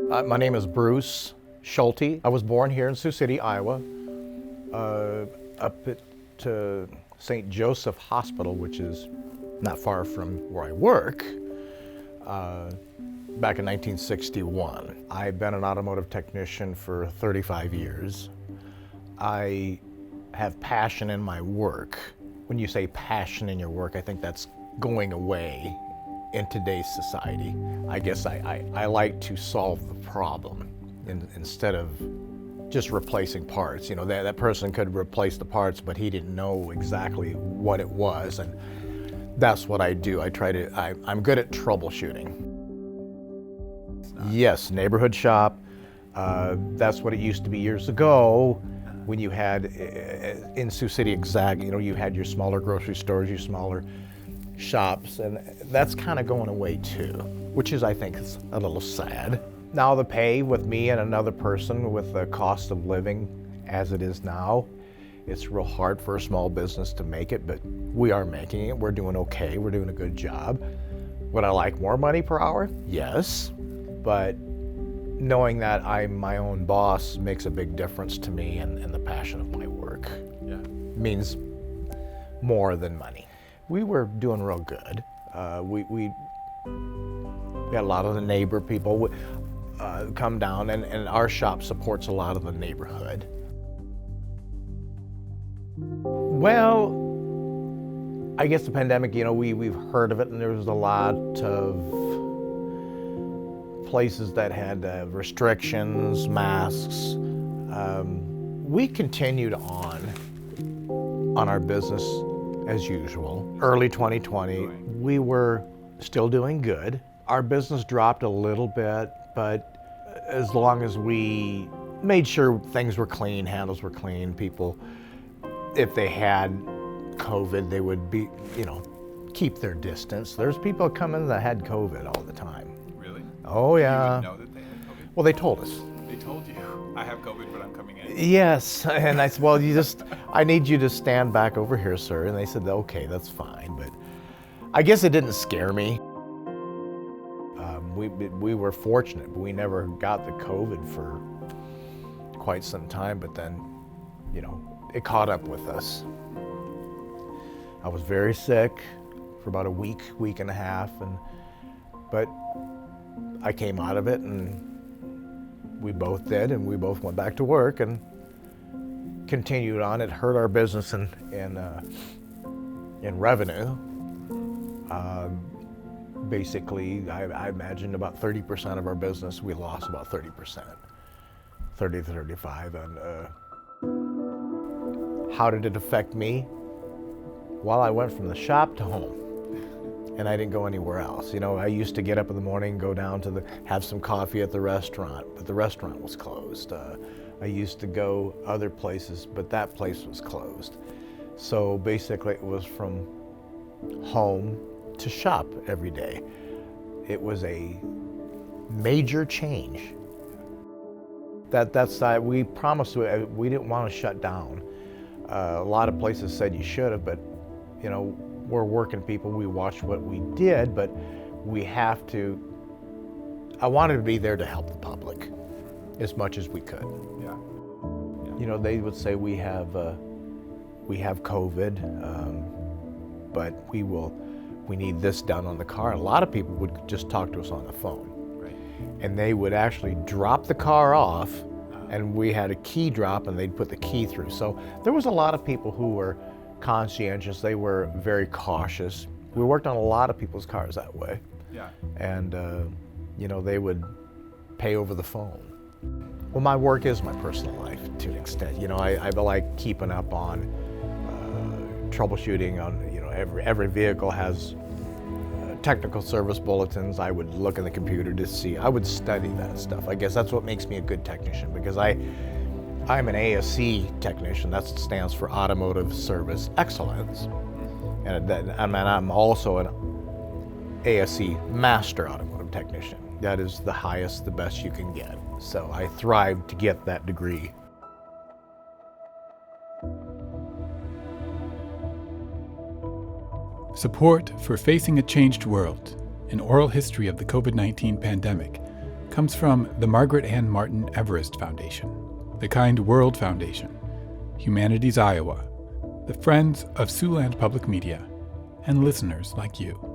My name is BruceSchulte. I was born here in Sioux City, Iowa, up at St. Joseph Hospital, which is not far from where I work, back in 1961. I've been an automotive technician for 35 years. I have passion in my work. When you say passion in your work, I think that's going away in today's society. I guess I like to solve the problem instead of just replacing parts. You know, that person could replace the parts, but he didn't know exactly what it was, and that's what I do. I'm good at troubleshooting. Yes, neighborhood shop. That's what it used to be years ago when you had, in Sioux City you know, you had your smaller grocery stores, your smaller shops, and that's kind of going away too, which is, I think, is a little sad. Now the pay with me and another person, with the cost of living as it is now, it's real hard for a small business to make it, but we are making it. We're doing okay. We're doing a good job. Would I like more money per hour? Yes, but knowing that I'm my own boss makes a big difference to me, and the passion of my work means more than money. We were doing real good. We had a lot of the neighbor people come down, and our shop supports a lot of the neighborhood. Well, I guess the pandemic, you know, we've heard of it, and there was a lot of places that had restrictions, masks. We continued on our business as usual. Early 2020, we were still doing good. Our business dropped a little bit, but as long as we made sure things were clean, handles were clean, people, if they had COVID, they would be, you know, keep their distance. There's people coming that had COVID all the time. Really? Oh yeah. You didn't know that they had COVID? Well, they told us. They told you, I have COVID, but I'm coming in. Yes, and I said, well, I need you to stand back over here, sir. And they said, okay, that's fine. But I guess it didn't scare me. We were fortunate, but we never got the COVID for quite some time, but then, you know, it caught up with us. I was very sick for about a week and a half, but I came out of it, and we both did, and we both went back to work and continued on. It hurt our business in revenue. Basically, I imagine about 30% of our business, we lost about 30%, 30 to 35. And how did it affect me? Well, I went from the shop to home, and I didn't go anywhere else. You know, I used to get up in the morning, go down to have some coffee at the restaurant, but the restaurant was closed. I used to go other places, but that place was closed. So basically, it was from home to shop every day. It was a major change. We promised we didn't want to shut down. A lot of places said you should have, but you know, we're working people. We watched what we did, but we have to. I wanted to be there to help the public as much as we could. Yeah. You know, they would say we have COVID, but we need this done on the car. A lot of people would just talk to us on the phone. Right. And they would actually drop the car off, and we had a key drop, and they'd put the key through. So there was a lot of people who were conscientious. They were very cautious. We worked on a lot of people's cars that way. Yeah. And, you know, they would pay over the phone. Well, my work is my personal life to an extent. You know, I like keeping up on troubleshooting on, you know, every vehicle has technical service bulletins. I would look in the computer to see, I would study that stuff. I guess that's what makes me a good technician, because I'm an ASE technician. That stands for Automotive Service Excellence. And I'm also an ASE Master Automotive Technician. That is the highest, the best you can get. So I thrive to get that degree. Support for Facing a Changed World, an oral history of the COVID-19 pandemic, comes from the Margaret Ann Martin Everest Foundation, the Kind World Foundation, Humanities Iowa, the Friends of Siouxland Public Media, and listeners like you.